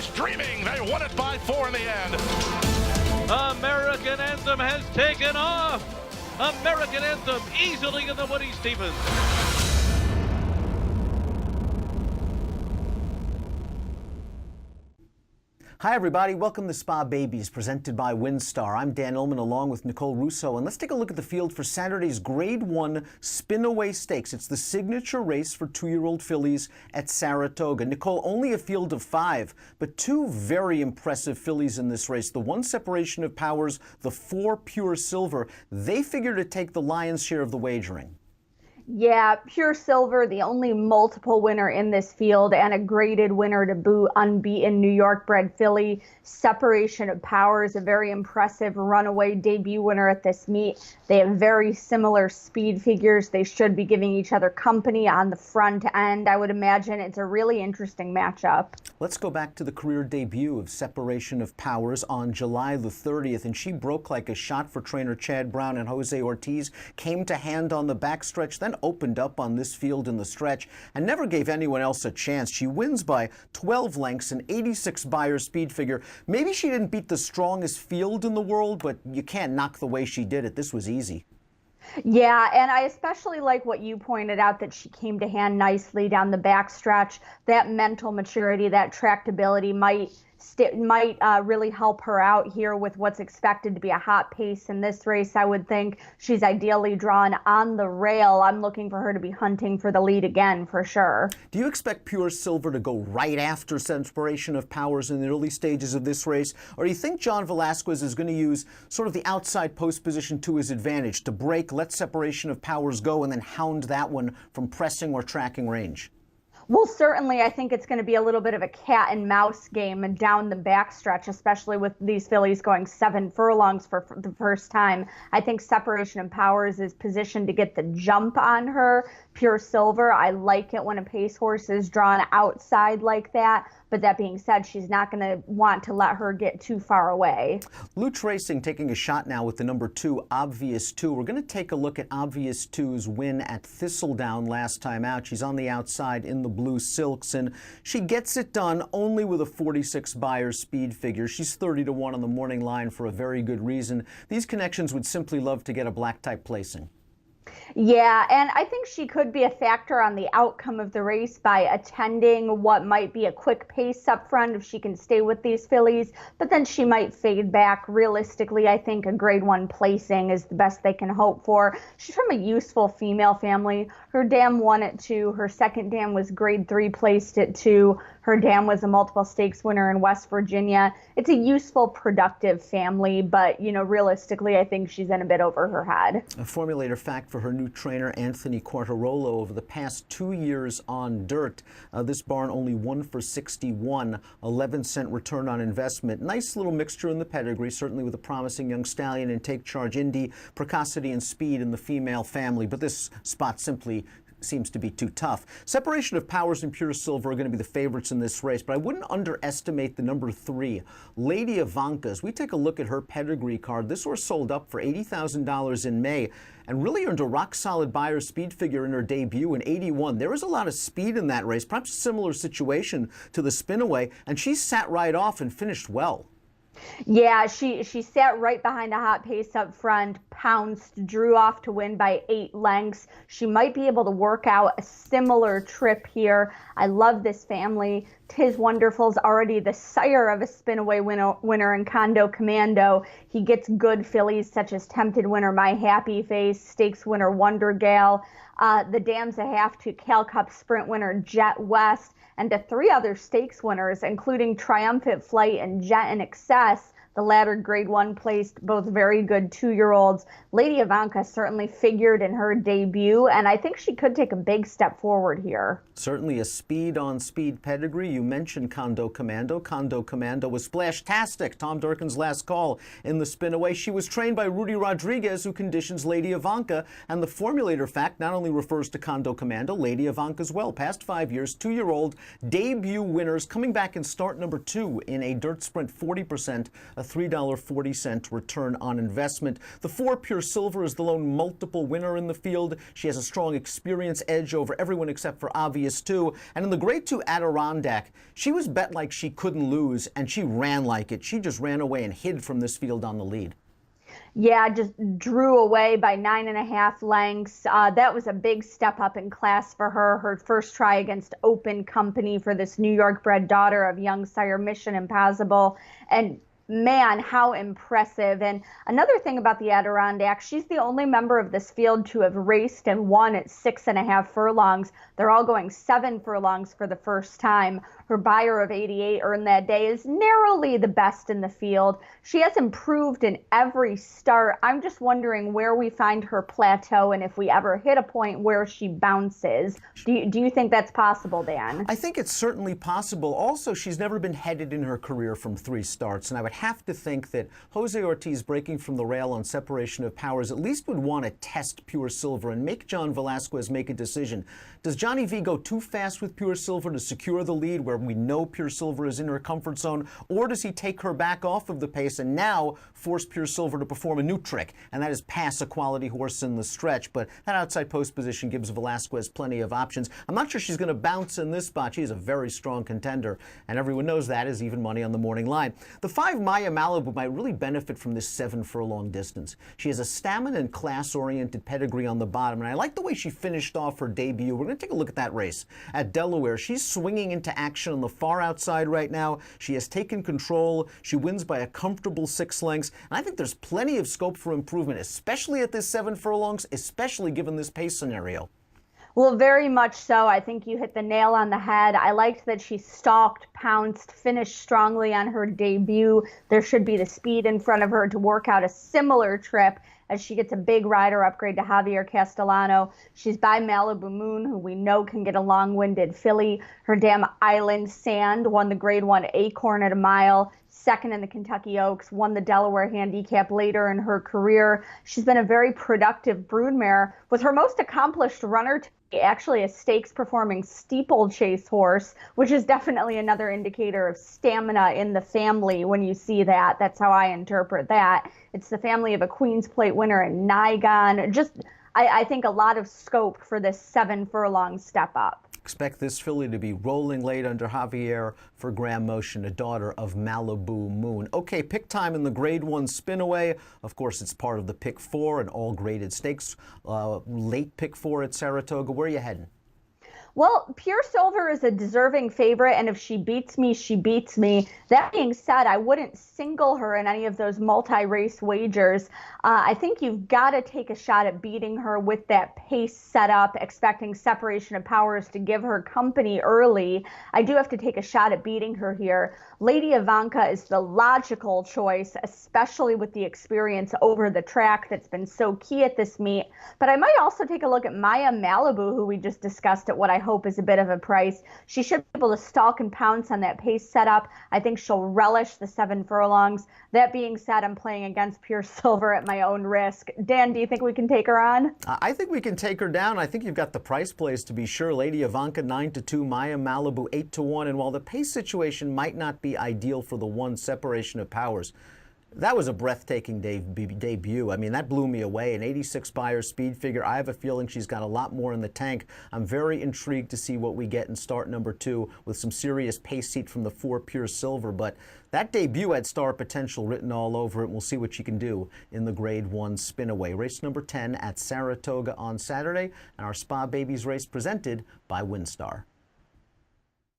Adirondacks dreaming. They won it by 4 in the end. American Anthem has taken off. American Anthem easily in the Woody Stevens. Hi everybody, welcome to Spa Babies, presented by Winstar. I'm Dan Illman along with Nicole Russo, and let's take a look at the field for Saturday's Grade 1 Spinaway Stakes. It's the signature race for 2-year-old fillies at Saratoga. Nicole, only a field of 5, but 2 very impressive fillies in this race. The 1 Separation of Powers, the 4 Pure Silver. They figure to take the lion's share of the wagering. Yeah, Pure Silver, the only multiple winner in this field and a graded winner to boot, unbeaten New York bred filly. Separation of Powers, a very impressive runaway debut winner at this meet. They have very similar speed figures. They should be giving each other company on the front end. I would imagine it's a really interesting matchup. Let's go back to the career debut of Separation of Powers on July the 30th, and she broke like a shot for trainer Chad Brown and Jose Ortiz, came to hand on the backstretch, then opened up on this field in the stretch and never gave anyone else a chance. She wins by 12 lengths, an 86 Beyer speed figure. Maybe she didn't beat the strongest field in the world, but you can't knock the way she did it. This was easy. Yeah, and I especially like what you pointed out, that she came to hand nicely down the backstretch. That mental maturity, that tractability might really help her out here with what's expected to be a hot pace in this race. I would think she's ideally drawn on the rail. I'm looking for her to be hunting for the lead again, for sure. Do you expect Pure Silver to go right after Separation of Powers in the early stages of this race? Or do you think John Velasquez is going to use sort of the outside post position to his advantage, to break, let Separation of Powers go, and then hound that one from pressing or tracking range? Well, certainly, I think it's going to be a little bit of a cat and mouse game down the backstretch, especially with these fillies going 7 furlongs for the first time. I think Separation of Powers is positioned to get the jump on her. Pure Silver, I like it when a pace horse is drawn outside like that. But that being said, she's not going to want to let her get too far away. Lutz Racing taking a shot now with the number 2, Obvious 2. We're going to take a look at Obvious 2's win at Thistledown last time out. She's on the outside in the blue silks, and she gets it done only with a 46 Beyer speed figure. She's 30 to 1 on the morning line for a very good reason. These connections would simply love to get a black type placing. Yeah, and I think she could be a factor on the outcome of the race by attending what might be a quick pace up front if she can stay with these fillies, but then she might fade back. Realistically, I think a grade 1 placing is the best they can hope for. She's from a useful female family. Her dam won at 2. Her second dam was grade 3 placed at 2. Her dam was a multiple stakes winner in West Virginia. It's a useful, productive family, but, realistically, I think she's in a bit over her head. A formulator fact for her new trainer, Anthony Quartarolo, over the past 2 years on dirt, this barn only 1 for 61, 11-cent return on investment. Nice little mixture in the pedigree, certainly with a promising young stallion in Take Charge Indy, precocity and speed in the female family, but this spot simply seems to be too tough. Separation of Powers and Pure Silver are going to be the favorites in this race, but I wouldn't underestimate the number 3, Lady Ivanka. As we take a look at her pedigree card, this horse sold up for $80,000 in May and really earned a rock-solid Beyer speed figure in her debut in 81. There was a lot of speed in that race, perhaps a similar situation to the Spinaway, and she sat right off and finished well. Yeah, she sat right behind a hot pace up front, pounced, drew off to win by 8 lengths. She might be able to work out a similar trip here. I love this family. Tis Wonderful's already the sire of a Spinaway winner in Condo Commando. He gets good fillies such as Tempted Winner My Happy Face, Stakes winner Wonder Gal, the dams a half to Cal Cup Sprint winner Jet West, and to 3 other stakes winners, including Triumphant Flight and Jet in Excess, the latter grade 1 placed, both very good 2-year-olds. Lady Ivanka certainly figured in her debut, and I think she could take a big step forward here. Certainly a speed-on-speed pedigree. You mentioned Condo Commando. Condo Commando was splashtastic, Tom Durkin's last call in the Spinaway. She was trained by Rudy Rodriguez, who conditions Lady Ivanka, and the formulator fact not only refers to Condo Commando, Lady Ivanka as well. Past 5 years, 2-year-old debut winners, coming back in start number 2 in a dirt sprint 40%, a $3.40 return on investment. The 4 Pure Silver is the lone multiple winner in the field. She has a strong experience edge over everyone except for Obvious 2. And in the Grade 2 Adirondack, she was bet like she couldn't lose, and she ran like it. She just ran away and hid from this field on the lead. Yeah, just drew away by 9.5 lengths. That was a big step up in class for her. Her first try against Open Company for this New York bred daughter of young sire Mission Impossible. And man, how impressive. And another thing about the Adirondack, she's the only member of this field to have raced and won at 6.5 furlongs. They're all going 7 furlongs for the first time. Her buyer of 88 earned that day is narrowly the best in the field. She has improved in every start. I'm just wondering where we find her plateau and if we ever hit a point where she bounces. Do you think that's possible, Dan? I think it's certainly possible. Also, she's never been headed in her career from 3 starts, and I would have to think that Jose Ortiz breaking from the rail on separation of powers at least would want to test Pure Silver and make John Velasquez make a decision. Does Johnny V go too fast with Pure Silver to secure the lead where we know Pure Silver is in her comfort zone, or does he take her back off of the pace and now force Pure Silver to perform a new trick, and that is pass a quality horse in the stretch? But that outside post position gives Velasquez plenty of options. I'm not sure she's going to bounce in this spot. She is a very strong contender, and everyone knows that is even money on the morning line. The 5 Maya Malibu might really benefit from this 7 furlong distance. She has a stamina and class-oriented pedigree on the bottom, and I like the way she finished off her debut. We're going to take a look at that race at Delaware. She's swinging into action on the far outside right now. She has taken control. She wins by a comfortable 6 lengths, and I think there's plenty of scope for improvement, especially at this 7 furlongs, especially given this pace scenario. Well, very much so. I think you hit the nail on the head. I liked that she stalked, pounced, finished strongly on her debut. There should be the speed in front of her to work out a similar trip as she gets a big rider upgrade to Javier Castellano. She's by Malibu Moon, who we know can get a long-winded filly. Her dam Island Sand won the Grade 1 Acorn at a mile. Second in the Kentucky Oaks, won the Delaware Handicap later in her career. She's been a very productive broodmare, with her most accomplished runner actually a stakes performing steeplechase horse, which is definitely another indicator of stamina in the family when you see that. That's how I interpret that. It's the family of a Queen's Plate winner in Nigon. I think a lot of scope for this 7 furlong step up. Expect this filly to be rolling late under Javier for Graham Motion, a daughter of Malibu Moon. Okay, pick time in the Grade 1 Spinaway. Of course, it's part of the Pick 4 and all graded stakes. Late Pick 4 at Saratoga. Where are you heading? Well, Pure Silver is a deserving favorite, and if she beats me, she beats me. That being said, I wouldn't single her in any of those multi-race wagers. I think you've got to take a shot at beating her with that pace setup, expecting separation of powers to give her company early. I do have to take a shot at beating her here. Lady Ivanka is the logical choice, especially with the experience over the track that's been so key at this meet. But I might also take a look at Maya Malibu, who we just discussed at what I hope is a bit of a price. She should be able to stalk and pounce on that pace setup. I think she'll relish the 7 furlongs. That being said, I'm playing against Pure Silver at my own risk. Dan, do you think we can take her on? I think we can take her down. I think you've got the price plays to be sure. Lady Ivanka 9-2, Maya Malibu 8-1. And while the pace situation might not be ideal for the 1 separation of powers, that was a breathtaking debut. I mean, that blew me away. An 86 buyer speed figure. I have a feeling she's got a lot more in the tank. I'm very intrigued to see what we get in start number 2 with some serious pace heat from the 4 Pure Silver. But that debut had star potential written all over it. We'll see what she can do in the Grade 1 Spinaway. Race number 10 at Saratoga on Saturday. And our Spa Babies race presented by Winstar.